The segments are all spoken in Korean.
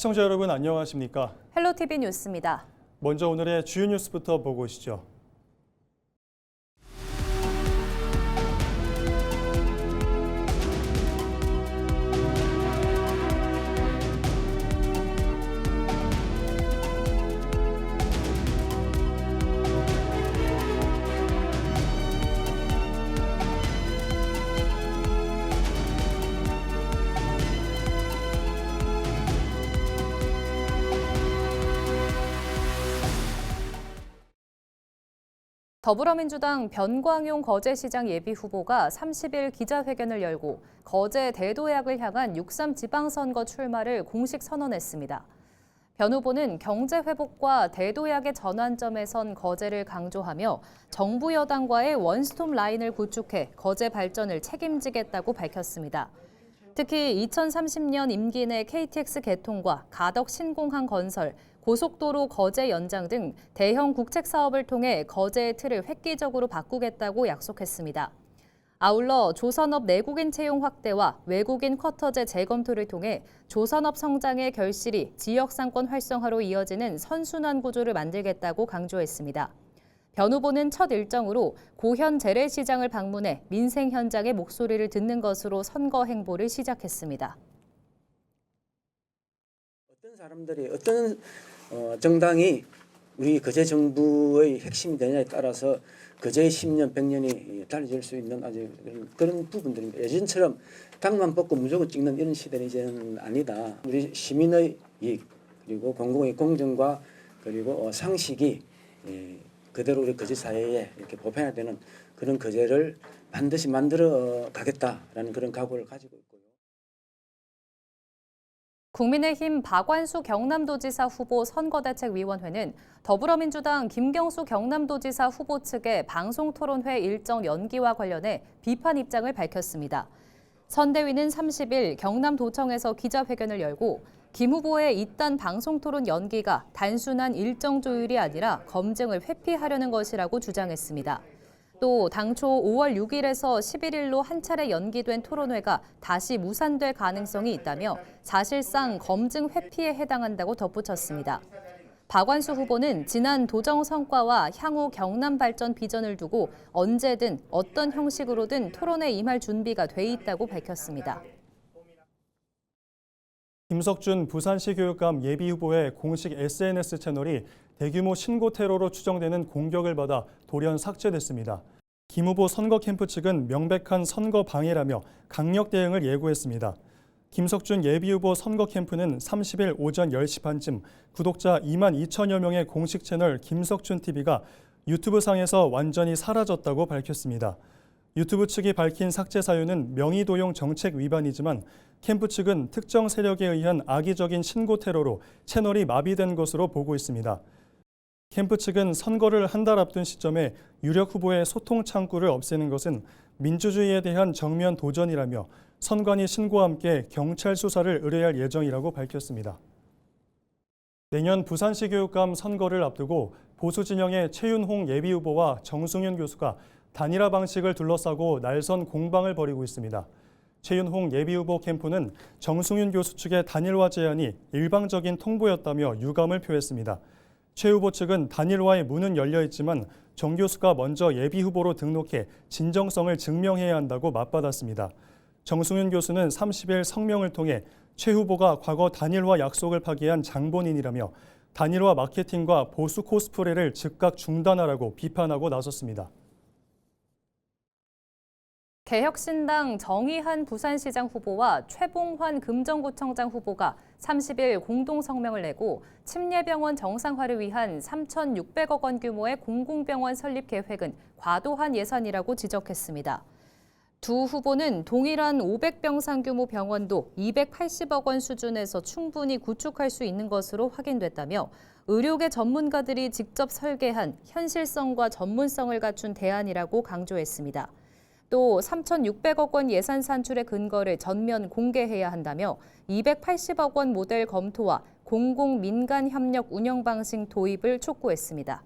시청자 여러분 안녕하십니까? 헬로티비 뉴스입니다. 먼저 오늘의 주요 뉴스부터 보고 오시죠. 더불어민주당 변광용 거제시장 예비후보가 30일 기자회견을 열고 거제 대도약을 향한 6.3 지방선거 출마를 공식 선언했습니다. 변 후보는 경제 회복과 대도약의 전환점에 선 거제를 강조하며 정부 여당과의 원스톱 라인을 구축해 거제 발전을 책임지겠다고 밝혔습니다. 특히 2030년 임기 내 KTX 개통과 가덕 신공항 건설, 고속도로 거제 연장 등 대형 국책 사업을 통해 거제의 틀을 획기적으로 바꾸겠다고 약속했습니다. 아울러 조선업 내국인 채용 확대와 외국인 쿼터제 재검토를 통해 조선업 성장의 결실이 지역 상권 활성화로 이어지는 선순환 구조를 만들겠다고 강조했습니다. 변 후보는 첫 일정으로 고현 재래시장을 방문해 민생 현장의 목소리를 듣는 것으로 선거 행보를 시작했습니다. 어떤 사람들이 어떤 정당이 우리 거제 정부의 핵심이 되냐에 따라서 거제의 10년, 100년이 달라질 수 있는 아주 그런 부분들입니다. 예전처럼 당만 뽑고 무조건 찍는 이런 시대는 이제는 아니다. 우리 시민의 이익 그리고 공공의 공정과 그리고 상식이 그대로 우리 거제 사회에 이렇게 보편화되는 그런 거제를 반드시 만들어 가겠다라는 그런 각오를 가지고 있고요. 국민의힘 박완수 경남도지사 후보 선거대책위원회는 더불어민주당 김경수 경남도지사 후보 측의 방송토론회 일정 연기와 관련해 비판 입장을 밝혔습니다. 선대위는 30일 경남도청에서 기자회견을 열고 김 후보의 이딴 방송토론 연기가 단순한 일정 조율이 아니라 검증을 회피하려는 것이라고 주장했습니다. 또 당초 5월 6일에서 11일로 한 차례 연기된 토론회가 다시 무산될 가능성이 있다며 사실상 검증 회피에 해당한다고 덧붙였습니다. 박완수 후보는 지난 도정 성과와 향후 경남 발전 비전을 두고 언제든 어떤 형식으로든 토론에 임할 준비가 돼 있다고 밝혔습니다. 김석준 부산시 교육감 예비후보의 공식 SNS 채널이 대규모 신고 테러로 추정되는 공격을 받아 돌연 삭제됐습니다. 김 후보 선거 캠프 측은 명백한 선거 방해라며 강력 대응을 예고했습니다. 김석준 예비후보 선거 캠프는 30일 오전 10시 반쯤 구독자 2만 2천여 명의 공식 채널 김석준 TV가 유튜브상에서 완전히 사라졌다고 밝혔습니다. 유튜브 측이 밝힌 삭제 사유는 명의도용 정책 위반이지만 캠프 측은 특정 세력에 의한 악의적인 신고 테러로 채널이 마비된 것으로 보고 있습니다. 캠프 측은 선거를 한 달 앞둔 시점에 유력 후보의 소통 창구를 없애는 것은 민주주의에 대한 정면 도전이라며 선관위 신고와 함께 경찰 수사를 의뢰할 예정이라고 밝혔습니다. 내년 부산시 교육감 선거를 앞두고 보수 진영의 최윤홍 예비후보와 정승윤 교수가 단일화 방식을 둘러싸고 날선 공방을 벌이고 있습니다. 최윤홍 예비후보 캠프는 정승윤 교수 측의 단일화 제안이 일방적인 통보였다며 유감을 표했습니다. 최 후보 측은 단일화의 문은 열려 있지만 정 교수가 먼저 예비후보로 등록해 진정성을 증명해야 한다고 맞받았습니다. 정승윤 교수는 30일 성명을 통해 최 후보가 과거 단일화 약속을 파기한 장본인이라며 단일화 마케팅과 보수 코스프레를 즉각 중단하라고 비판하고 나섰습니다. 개혁신당 정의한 부산시장 후보와 최봉환 금정구청장 후보가 30일 공동 성명을 내고 침례병원 정상화를 위한 3,600억 원 규모의 공공병원 설립 계획은 과도한 예산이라고 지적했습니다. 두 후보는 동일한 500병상 규모 병원도 280억 원 수준에서 충분히 구축할 수 있는 것으로 확인됐다며 의료계 전문가들이 직접 설계한 현실성과 전문성을 갖춘 대안이라고 강조했습니다. 또 3,600억 원 예산 산출의 근거를 전면 공개해야 한다며 280억 원 모델 검토와 공공민간 협력 운영 방식 도입을 촉구했습니다.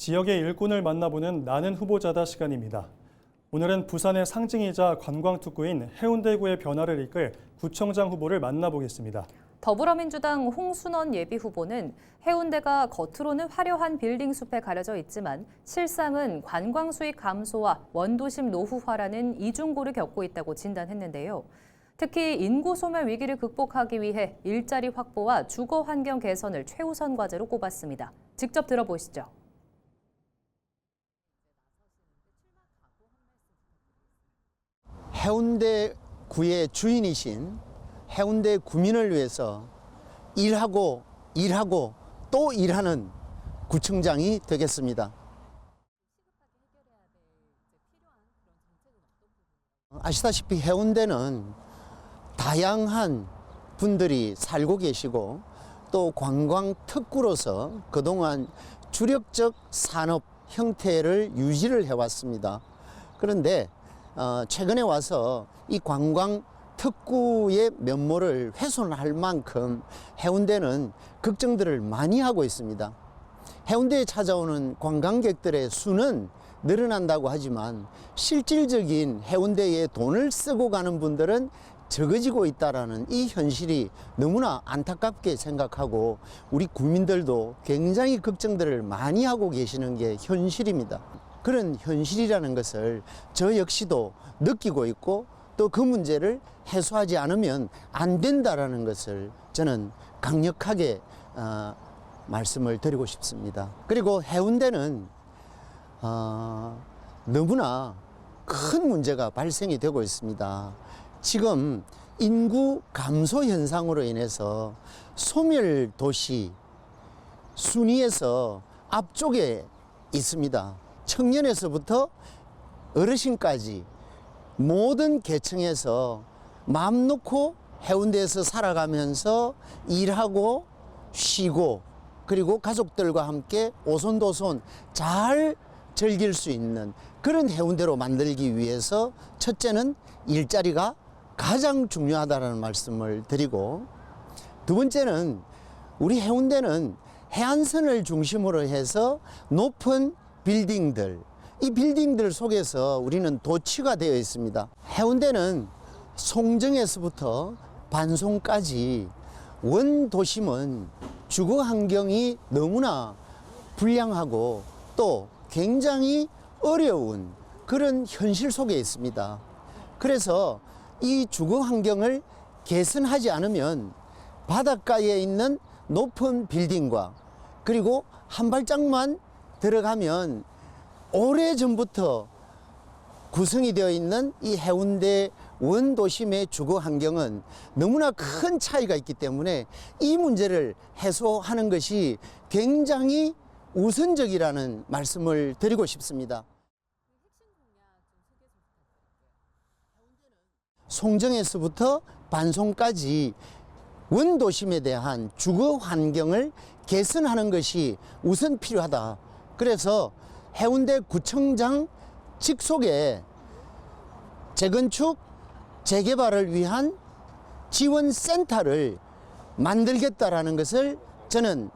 지역의 일꾼을 만나보는 나는 후보자다 시간입니다. 오늘은 부산의 상징이자 관광특구인 해운대구의 변화를 이끌 구청장 후보를 만나보겠습니다. 더불어민주당 홍순원 예비후보는 해운대가 겉으로는 화려한 빌딩 숲에 가려져 있지만 실상은 관광 수익 감소와 원도심 노후화라는 이중고를 겪고 있다고 진단했는데요. 특히 인구 소멸 위기를 극복하기 위해 일자리 확보와 주거 환경 개선을 최우선 과제로 꼽았습니다. 직접 들어보시죠. 해운대구의 주인이신 해운대 구민을 위해서 일하고 또 일하는 구청장이 되겠습니다. 아시다시피 해운대는 다양한 분들이 살고 계시고 또 관광 특구로서 그동안 주력적 산업 형태를 유지를 해왔습니다. 그런데 최근에 와서 이 관광 특구의 면모를 훼손할 만큼 해운대는 걱정들을 많이 하고 있습니다. 해운대에 찾아오는 관광객들의 수는 늘어난다고 하지만 실질적인 해운대에 돈을 쓰고 가는 분들은 적어지고 있다는 이 현실이 너무나 안타깝게 생각하고 우리 국민들도 굉장히 걱정들을 많이 하고 계시는 게 현실입니다. 그런 현실이라는 것을 저 역시도 느끼고 있고 또 그 문제를 해소하지 않으면 안 된다라는 것을 저는 강력하게 말씀을 드리고 싶습니다. 그리고 해운대는 너무나 큰 문제가 발생이 되고 있습니다. 지금 인구 감소 현상으로 인해서 소멸 도시 순위에서 앞쪽에 있습니다. 청년에서부터 어르신까지 모든 계층에서 마음 놓고 해운대에서 살아가면서 일하고 쉬고 그리고 가족들과 함께 오손도손 잘 즐길 수 있는 그런 해운대로 만들기 위해서 첫째는 일자리가 가장 중요하다는 말씀을 드리고 두 번째는 우리 해운대는 해안선을 중심으로 해서 높은 빌딩들 이 빌딩들 속에서 우리는 도취가 되어 있습니다. 해운대는 송정에서부터 반송까지 원도심은 주거 환경이 너무나 불량하고 또 굉장히 어려운 그런 현실 속에 있습니다. 그래서 이 주거 환경을 개선하지 않으면 바닷가에 있는 높은 빌딩과 그리고 한 발짝만 들어가면 오래전부터 구성이 되어 있는 이 해운대 원도심의 주거 환경은 너무나 큰 차이가 있기 때문에 이 문제를 해소하는 것이 굉장히 우선적이라는 말씀을 드리고 싶습니다. 송정에서부터 반송까지 원도심에 대한 주거 환경을 개선하는 것이 우선 필요하다. 그래서 해운대 구청장 직속에 재건축, 재개발을 위한 지원센터를 만들겠다라는 것을 저는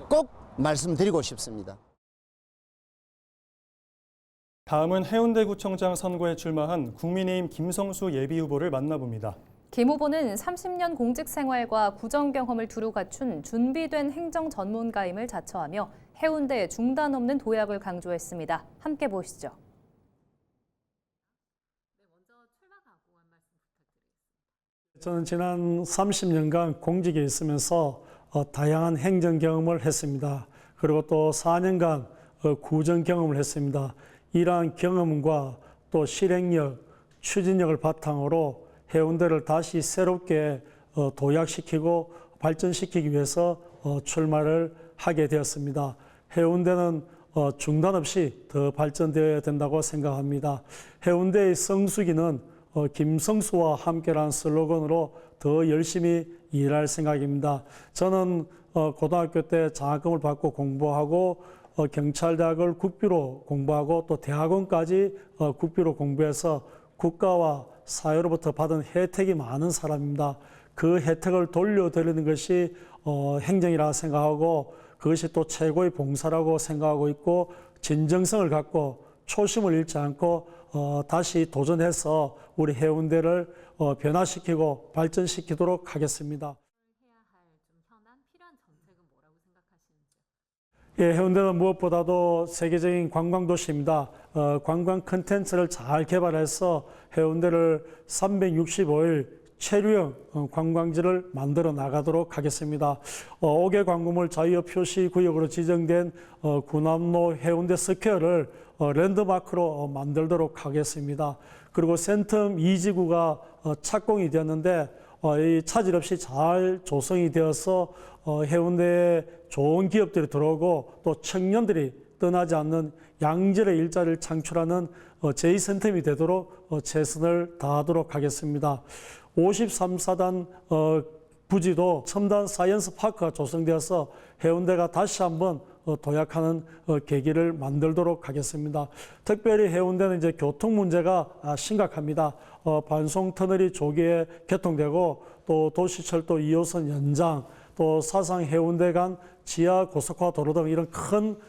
꼭 말씀드리고 싶습니다. 다음은 해운대구청장 선거에 출마한 국민의힘 김성수 예비후보를 만나봅니다. 김 후보는 30년 공직 생활과 구정 경험을 두루 갖춘 준비된 행정 전문가임을 자처하며 해운대의 중단 없는 도약을 강조했습니다. 함께 보시죠. 저는 지난 30년간 공직에 있으면서 다양한 행정 경험을 했습니다. 그리고 또 4년간 구정 경험을 했습니다. 이러한 경험과 또 실행력, 추진력을 바탕으로 해운대를 다시 새롭게 도약시키고 발전시키기 위해서 출마를 하게 되었습니다. 해운대는 중단 없이 더 발전되어야 된다고 생각합니다. 해운대의 성수기는 김성수와 함께라는 슬로건으로 더 열심히 일할 생각입니다. 저는 고등학교 때 장학금을 받고 공부하고 경찰대학을 국비로 공부하고 또 대학원까지 국비로 공부해서 국가와 사회로부터 받은 혜택이 많은 사람입니다. 그 혜택을 돌려드리는 것이 행정이라 생각하고 그것이 또 최고의 봉사라고 생각하고 있고 진정성을 갖고 초심을 잃지 않고 다시 도전해서 우리 해운대를 변화시키고 발전시키도록 하겠습니다. 예, 해운대는 무엇보다도 세계적인 관광도시입니다. 관광 콘텐츠를 잘 개발해서 해운대를 365일 체류형 관광지를 만들어 나가도록 하겠습니다. 5개 관광물 자유 표시 구역으로 지정된 군함로 해운대 스퀘어를 랜드마크로 만들도록 하겠습니다. 그리고 센텀 2지구가 착공이 되었는데 이 차질 없이 잘 조성이 되어서 해운대에 좋은 기업들이 들어오고 또 청년들이 떠나지 않는 양질의 일자리를 창출하는 제2센텀이 되도록 최선을 다하도록 하겠습니다. 53사단 부지도 첨단 사이언스 파크가 조성되어서 해운대가 다시 한번 도약하는 계기를 만들도록 하겠습니다. 특별히 해운대는 이제 교통 문제가 심각합니다. 반송 터널이 조기에 개통되고 또 도시철도 2호선 연장, 또 사상 해운대 간 지하 고속화 도로 등 이런 큰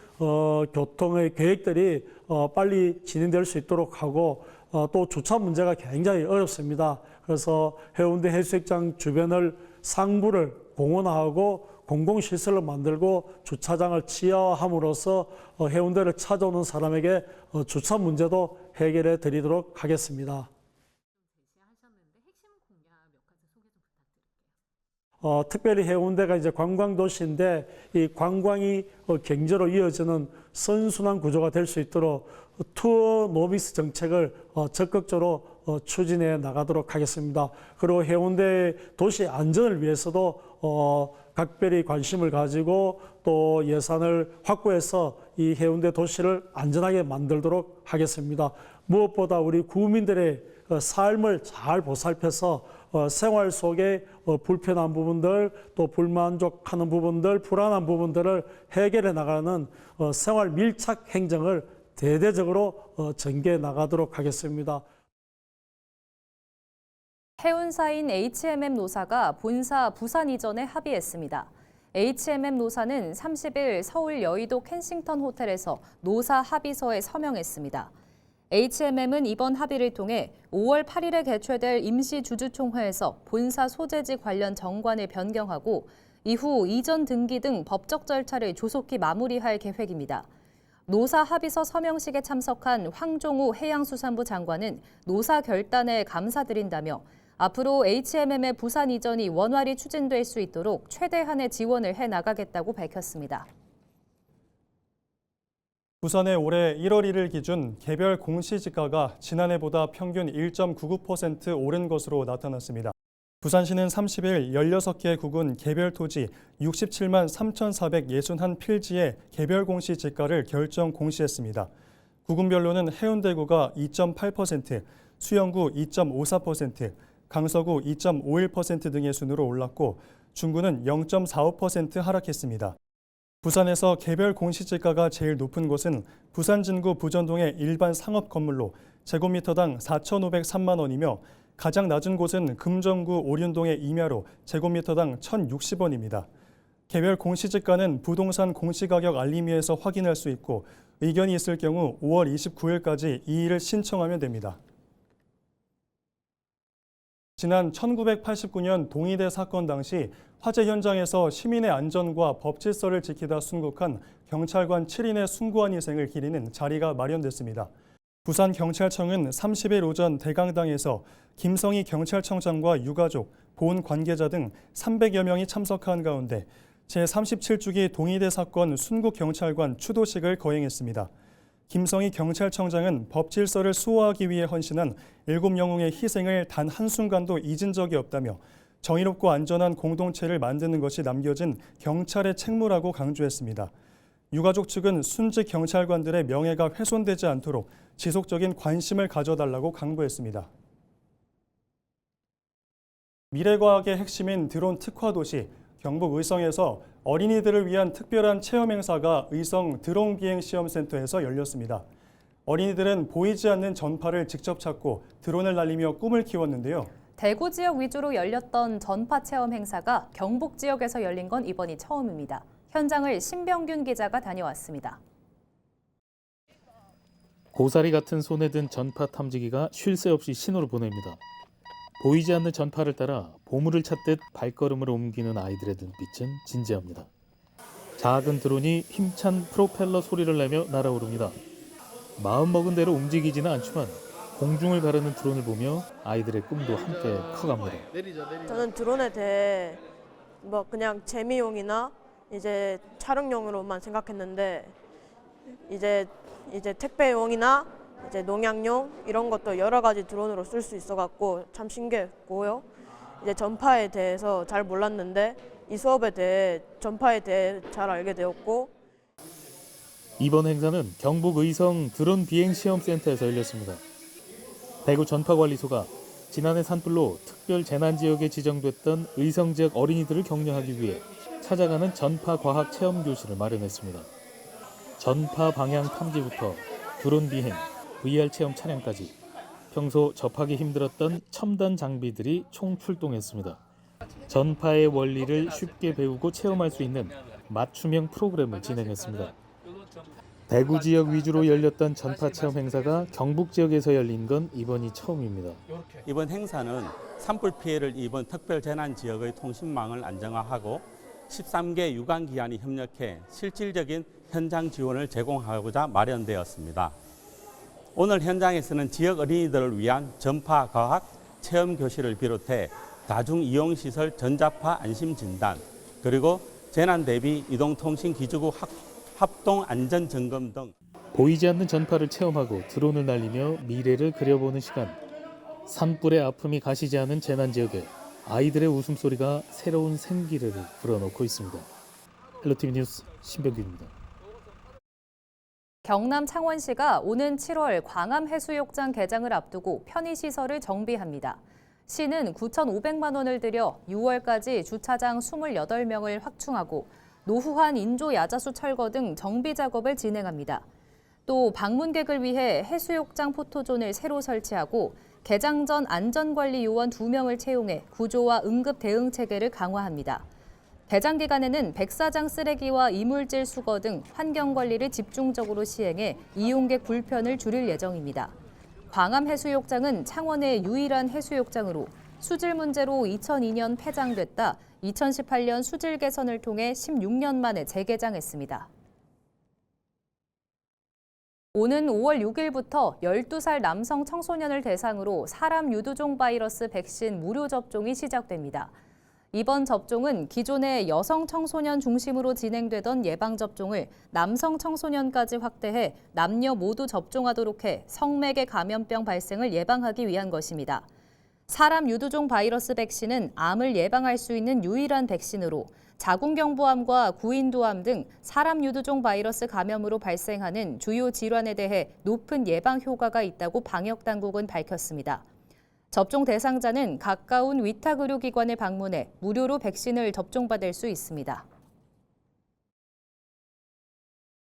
교통의 계획들이 빨리 진행될 수 있도록 하고 또 주차 문제가 굉장히 어렵습니다. 그래서 해운대 해수욕장 주변을 상부를 공원화하고 공공시설로 만들고 주차장을 지하화함으로써 해운대를 찾아오는 사람에게 주차 문제도 해결해 드리도록 하겠습니다. 특별히 해운대가 이제 관광도시인데 이 관광이 경제로 이어지는 선순환 구조가 될 수 있도록 투어 노비스 정책을 적극적으로 추진해 나가도록 하겠습니다. 그리고 해운대 도시 안전을 위해서도 각별히 관심을 가지고 또 예산을 확보해서 이 해운대 도시를 안전하게 만들도록 하겠습니다. 무엇보다 우리 국민들의 삶을 잘 보살펴서 생활 속에 불편한 부분들, 또 불만족하는 부분들, 불안한 부분들을 해결해 나가는 생활 밀착 행정을 대대적으로 전개해 나가도록 하겠습니다. 해운사인 H&M 노사가 본사 부산 이전에 합의했습니다. H&M 노사는 30일 서울 여의도 켄싱턴 호텔에서 노사 합의서에 서명했습니다. H&M은 이번 합의를 통해 5월 8일에 개최될 임시주주총회에서 본사 소재지 관련 정관을 변경하고 이후 이전 등기 등 법적 절차를 조속히 마무리할 계획입니다. 노사 합의서 서명식에 참석한 황종우 해양수산부 장관은 노사 결단에 감사드린다며 앞으로 H&M의 부산 이전이 원활히 추진될 수 있도록 최대한의 지원을 해나가겠다고 밝혔습니다. 부산의 올해 1월 1일 기준 개별 공시지가가 지난해보다 평균 1.99% 오른 것으로 나타났습니다. 부산시는 30일 16개 구군 개별 토지 67만 3,461필지의 개별 공시지가를 결정 공시했습니다. 구군별로는 해운대구가 2.8%, 수영구 2.54%, 강서구 2.51% 등의 순으로 올랐고 중구는 0.45% 하락했습니다. 부산에서 개별 공시지가가 제일 높은 곳은 부산 진구 부전동의 일반 상업 건물로 제곱미터당 4,503만 원이며 가장 낮은 곳은 금정구 오륜동의 임야로 제곱미터당 1,060원입니다. 개별 공시지가는 부동산 공시가격 알림위에서 확인할 수 있고 의견이 있을 경우 5월 29일까지 이의를 신청하면 됩니다. 지난 1989년 동의대 사건 당시 화재 현장에서 시민의 안전과 법 질서를 지키다 순국한 경찰관 7인의 숭고한 희생을 기리는 자리가 마련됐습니다. 부산경찰청은 30일 오전 대강당에서 김성희 경찰청장과 유가족, 보훈 관계자 등 300여 명이 참석한 가운데 제37주기 동의대 사건 순국경찰관 추도식을 거행했습니다. 김성희 경찰청장은 법 질서를 수호하기 위해 헌신한 7영웅의 희생을 단 한순간도 잊은 적이 없다며 정의롭고 안전한 공동체를 만드는 것이 남겨진 경찰의 책무라고 강조했습니다. 유가족 측은 순직 경찰관들의 명예가 훼손되지 않도록 지속적인 관심을 가져달라고 강조했습니다. 미래과학의 핵심인 드론 특화 도시 경북 의성에서 어린이들을 위한 특별한 체험 행사가 의성 드론 비행 시험센터에서 열렸습니다. 어린이들은 보이지 않는 전파를 직접 찾고 드론을 날리며 꿈을 키웠는데요. 대구 지역 위주로 열렸던 전파 체험 행사가 경북 지역에서 열린 건 이번이 처음입니다. 현장을 신병균 기자가 다녀왔습니다. 고사리 같은 손에 든 전파 탐지기가 쉴 새 없이 신호를 보냅니다. 보이지 않는 전파를 따라 보물을 찾듯 발걸음을 옮기는 아이들의 눈빛은 진지합니다. 작은 드론이 힘찬 프로펠러 소리를 내며 날아오릅니다. 마음먹은 대로 움직이지는 않지만 공중을 가르는 드론을 보며 아이들의 꿈도 함께 커갑니다. 저는 드론에 대해 뭐 그냥 재미용이나 이제 촬영용으로만 생각했는데 이제 택배용이나 이제 농약용 이런 것도 여러 가지 드론으로 쓸 수 있어갖고 참 신기했고요. 이제 전파에 대해서 잘 몰랐는데 이 수업에 대해 전파에 대해 잘 알게 되었고. 이번 행사는 경북 의성 드론 비행 시험센터에서 열렸습니다. 대구 전파관리소가 지난해 산불로 특별 재난 지역에 지정됐던 의성 지역 어린이들을 격려하기 위해 찾아가는 전파 과학 체험 교실을 마련했습니다. 전파 방향 탐지부터 드론 비행, VR 체험 촬영까지 평소 접하기 힘들었던 첨단 장비들이 총출동했습니다. 전파의 원리를 쉽게 배우고 체험할 수 있는 맞춤형 프로그램을 진행했습니다. 대구 지역 위주로 열렸던 전파 체험 행사가 경북 지역에서 열린 건 이번이 처음입니다. 이번 행사는 산불 피해를 입은 특별 재난 지역의 통신망을 안정화하고 13개 유관기관이 협력해 실질적인 현장 지원을 제공하고자 마련되었습니다. 오늘 현장에서는 지역 어린이들을 위한 전파 과학 체험 교실을 비롯해 다중이용시설 전자파 안심진단, 그리고 재난 대비 이동통신기지국 합동 안전점검 등 보이지 않는 전파를 체험하고 드론을 날리며 미래를 그려보는 시간. 산불의 아픔이 가시지 않은 재난 지역에 아이들의 웃음소리가 새로운 생기를 불어넣고 있습니다. 헬로티비 뉴스 신병균입니다. 경남 창원시가 오는 7월 광암해수욕장 개장을 앞두고 편의시설을 정비합니다. 시는 9,500만 원을 들여 6월까지 주차장 28명을 확충하고 노후한 인조 야자수 철거 등 정비 작업을 진행합니다. 또 방문객을 위해 해수욕장 포토존을 새로 설치하고 개장 전 안전관리 요원 2명을 채용해 구조와 응급 대응 체계를 강화합니다. 개장 기간에는 백사장 쓰레기와 이물질 수거 등 환경 관리를 집중적으로 시행해 이용객 불편을 줄일 예정입니다. 광암해수욕장은 창원의 유일한 해수욕장으로 수질 문제로 2002년 폐장됐다 2018년 수질 개선을 통해 16년 만에 재개장했습니다. 오는 5월 6일부터 12살 남성 청소년을 대상으로 사람 유두종 바이러스 백신 무료 접종이 시작됩니다. 이번 접종은 기존의 여성 청소년 중심으로 진행되던 예방접종을 남성 청소년까지 확대해 남녀 모두 접종하도록 해 성매개 감염병 발생을 예방하기 위한 것입니다. 사람 유두종 바이러스 백신은 암을 예방할 수 있는 유일한 백신으로 자궁경부암과 구인두암 등 사람 유두종 바이러스 감염으로 발생하는 주요 질환에 대해 높은 예방 효과가 있다고 방역당국은 밝혔습니다. 접종 대상자는 가까운 위탁의료기관을 방문해 무료로 백신을 접종받을 수 있습니다.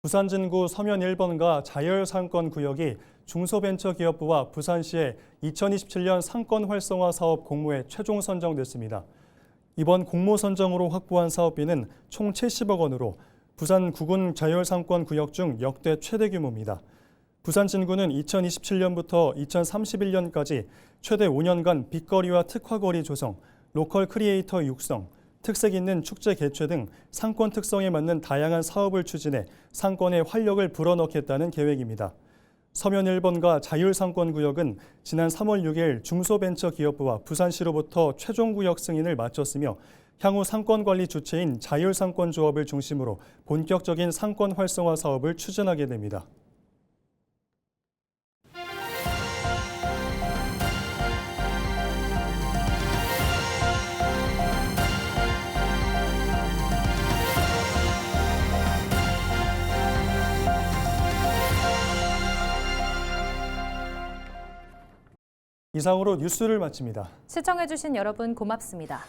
부산 진구 서면 1번가 자율상권구역이 중소벤처기업부와 부산시의 2027년 상권 활성화 사업 공모에 최종 선정됐습니다. 이번 공모 선정으로 확보한 사업비는 총 70억 원으로 부산 9군 자율상권구역 중 역대 최대 규모입니다. 부산 진구는 2027년부터 2031년까지 최대 5년간 빅거리와 특화거리 조성, 로컬 크리에이터 육성, 특색 있는 축제 개최 등 상권 특성에 맞는 다양한 사업을 추진해 상권에 활력을 불어넣겠다는 계획입니다. 서면 1번가 자율상권구역은 지난 3월 6일 중소벤처기업부와 부산시로부터 최종구역 승인을 마쳤으며 향후 상권관리 주체인 자율상권조합을 중심으로 본격적인 상권 활성화 사업을 추진하게 됩니다. 이상으로 뉴스를 마칩니다. 시청해주신 여러분 고맙습니다.